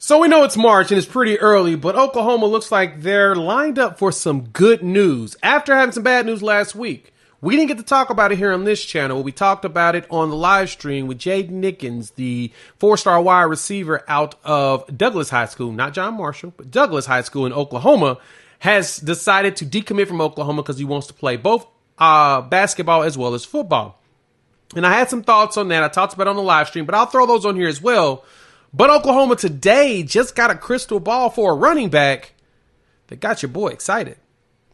So we know it's March and it's pretty early, but Oklahoma looks like they're lined up for some good news after having some bad news last week. We didn't get to talk about it here on this channel. We talked about it on the live stream with Jaden Nickens, the four-star wide receiver out of Douglas High School, not John Marshall, but Douglas High School in Oklahoma, has decided to decommit from Oklahoma because he wants to play both basketball as well as football. And I had some thoughts on that. I talked about it on the live stream, but I'll throw those on here as well. But Oklahoma today just got a crystal ball for a running back that got your boy excited.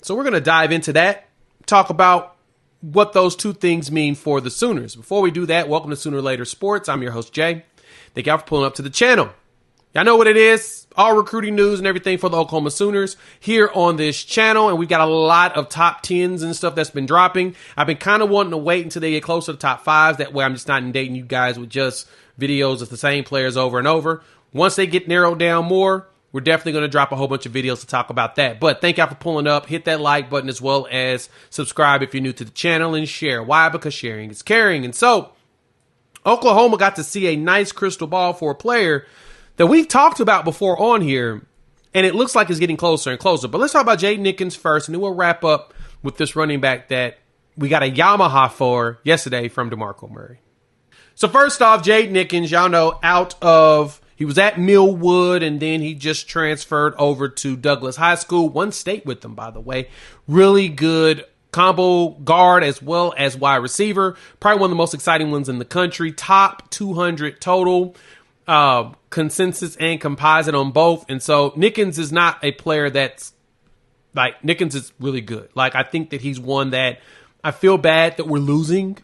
So we're going to dive into that, talk about what those two things mean for the Sooners. Before we do that, welcome to Sooner Later Sports. I'm your host, Jay. Thank y'all for pulling up to the channel. Y'all know what it is. All recruiting news and everything for the Oklahoma Sooners here on this channel. And we've got a lot of top 10s and stuff that's been dropping. I've been kind of wanting to wait until they get closer to the top 5s. That way I'm just not inundating you guys with just videos of the same players over and over. Once they get narrowed down more, we're definitely going to drop a whole bunch of videos to talk about that. But thank y'all for pulling up. Hit that like button as well as subscribe if you're new to the channel and share. Why? Because sharing is caring. And so Oklahoma got to see a nice crystal ball for a player that we've talked about before on here, and it looks like it's getting closer and closer. But let's talk about Jaden Nickens first, and then we'll wrap up with this running back that we got a YAMAHA for yesterday from DeMarco Murray. So first off, Jaden Nickens, y'all know, he was at Millwood, and then he just transferred over to Douglas High School. One state with them, by the way. Really good combo guard as well as wide receiver. Probably one of the most exciting ones in the country. Top 200 total. Consensus and composite on both. And so Nickens is not a player that's like, Nickens is really good. Like, I think that he's one that I feel bad that we're losing.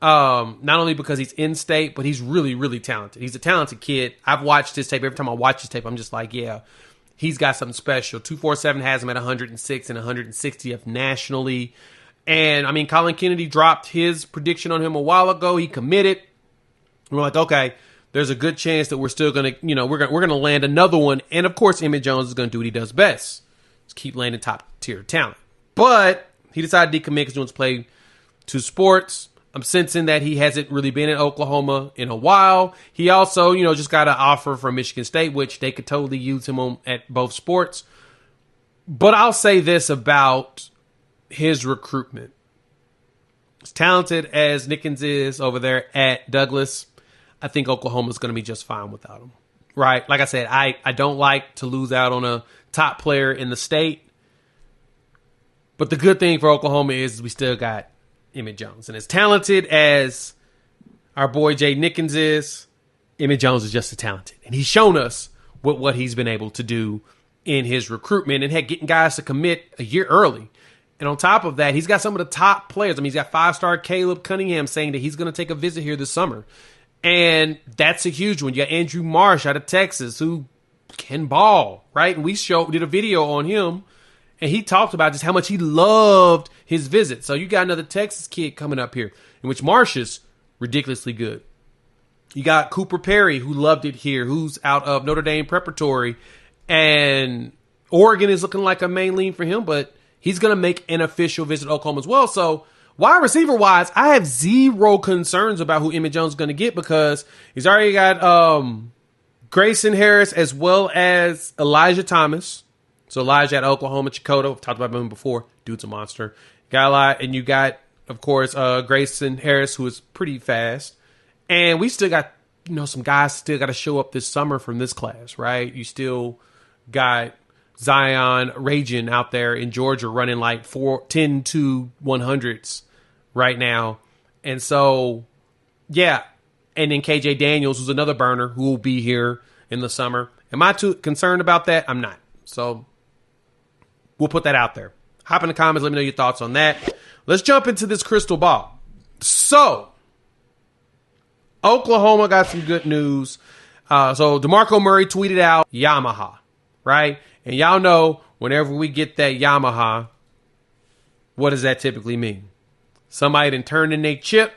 Not only because he's in state, but he's really, really talented. He's a talented kid. I've watched his tape. Every time I watch his tape, I'm just like, yeah, he's got something special. 247 has him at 106 and 160th nationally. And I mean, Colin Kennedy dropped his prediction on him a while ago. He committed. We're like, okay, there's a good chance that we're still going to, we're going to land another one. And of course, Emmett Jones is going to do what he does best. Just keep landing top tier talent. But he decided to decommit because he wants to play two sports. I'm sensing that he hasn't really been in Oklahoma in a while. He also, just got an offer from Michigan State, which they could totally use him on at both sports. But I'll say this about his recruitment. As talented as Nickens is over there at Douglas, I think Oklahoma's going to be just fine without him. Right? Like I said, I don't like to lose out on a top player in the state. But the good thing for Oklahoma is we still got Emmett Jones. And as talented as our boy Jaden Nickens is, Emmett Jones is just as talented. And he's shown us what he's been able to do in his recruitment and getting guys to commit a year early. And on top of that, he's got some of the top players. I mean, he's got 5-star Caleb Cunningham saying that he's going to take a visit here this summer. And that's a huge one. You got Andrew Marsh out of Texas who can ball, right? And we did a video on him. And he talked about just how much he loved his visit. So you got another Texas kid coming up here, in which Marsh is ridiculously good. You got Cooper Perry, who loved it here, who's out of Notre Dame Preparatory. And Oregon is looking like a main lean for him, but he's going to make an official visit to Oklahoma as well. So wide receiver-wise, I have zero concerns about who Emmett Jones is going to get because he's already got Grayson Harris as well as Elijah Thomas. So Elijah at Oklahoma, Chakotah, we've talked about him before. Dude's a monster. Got a lot, and you got, of course, Grayson Harris, who is pretty fast. And we still got, some guys still got to show up this summer from this class, right? You still got Zion Ragin out there in Georgia running like 10 to 100s right now. And so, yeah. And then KJ Daniels, who's another burner, who will be here in the summer. Am I too concerned about that? I'm not. So we'll put that out there. Hop in the comments. Let me know your thoughts on that. Let's jump into this crystal ball. So Oklahoma got some good news. So DeMarco Murray tweeted out YAMAHA, right? And y'all know whenever we get that YAMAHA, what does that typically mean? Somebody done turned in their chip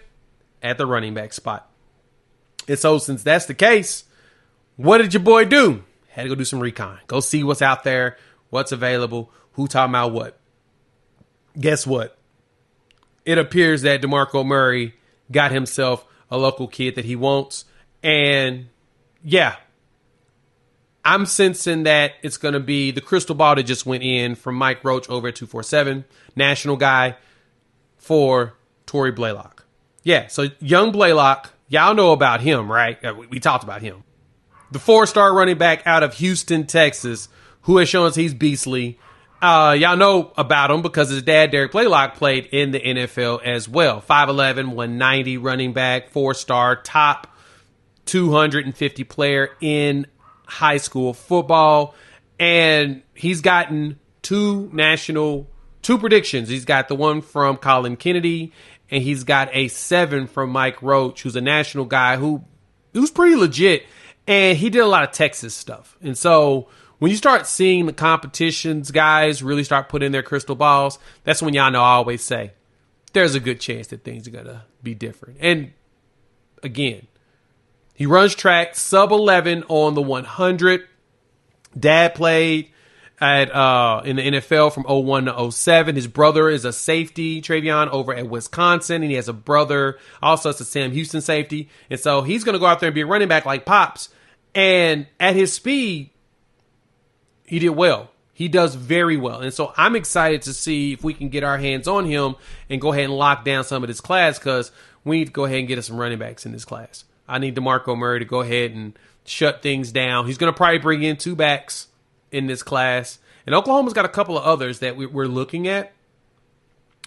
at the running back spot. And so since that's the case, what did your boy do? Had to go do some recon. Go see what's out there, what's available, who talking about what. Guess what? It appears that DeMarco Murray got himself a local kid that he wants. And yeah, I'm sensing that it's going to be the crystal ball that just went in from Mike Roach over at 247, national guy for Torrey Blaylock. Yeah, so young Blaylock, y'all know about him, right? We talked about him. The 4-star running back out of Houston, Texas, who has shown us he's beastly. Y'all know about him because his dad, Derek Blaylock, played in the NFL as well. 5'11", 190 running back, 4-star, top 250 player in high school football. And he's gotten two predictions. He's got the one from Colin Kennedy, and he's got a 7 from Mike Roach, who's a national guy who's pretty legit. And he did a lot of Texas stuff. And so when you start seeing the competitions guys really start putting in their crystal balls, that's when y'all know I always say there's a good chance that things are going to be different. And again, he runs track sub 11 on the 100. Dad played at in the NFL from 01 to 07. His brother is a safety, Travion, over at Wisconsin, and he has a brother also as a Sam Houston safety. And so he's going to go out there and be a running back like Pops. And at his speed, he did well. He does very well. And so I'm excited to see if we can get our hands on him and go ahead and lock down some of this class, because we need to go ahead and get us some running backs in this class. I need DeMarco Murray to go ahead and shut things down. He's going to probably bring in 2 backs in this class. And Oklahoma's got a couple of others that we're looking at.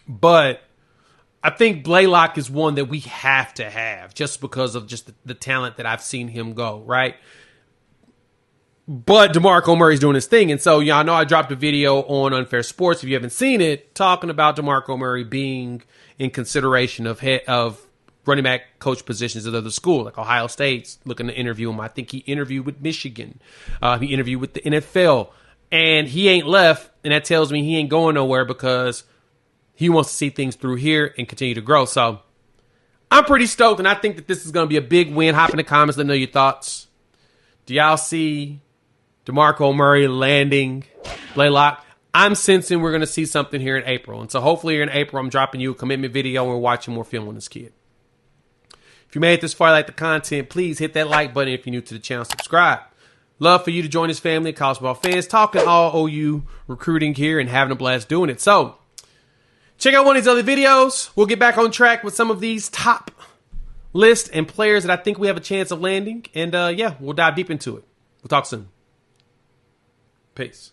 But I think Blaylock is one that we have to have just because of just the talent that I've seen him go, right? But DeMarco Murray's doing his thing. And so, y'all know I dropped a video on Unfair Sports, if you haven't seen it, talking about DeMarco Murray being in consideration of running back coach positions at other schools, like Ohio State's looking to interview him. I think he interviewed with Michigan. He interviewed with the NFL. And he ain't left, and that tells me he ain't going nowhere because he wants to see things through here and continue to grow. So I'm pretty stoked, and I think that this is going to be a big win. Hop in the comments, let me know your thoughts. Do y'all see DeMarco Murray landing Blaylock? I'm sensing we're going to see something here in April. And so hopefully here in April, I'm dropping you a commitment video and we're watching more film on this kid. If you made it this far, like the content, please hit that like button. If you're new to the channel, subscribe. Love for you to join this family of college ball fans, talking all OU recruiting here and having a blast doing it. So check out one of these other videos. We'll get back on track with some of these top lists and players that I think we have a chance of landing. And yeah, we'll dive deep into it. We'll talk soon. Peace.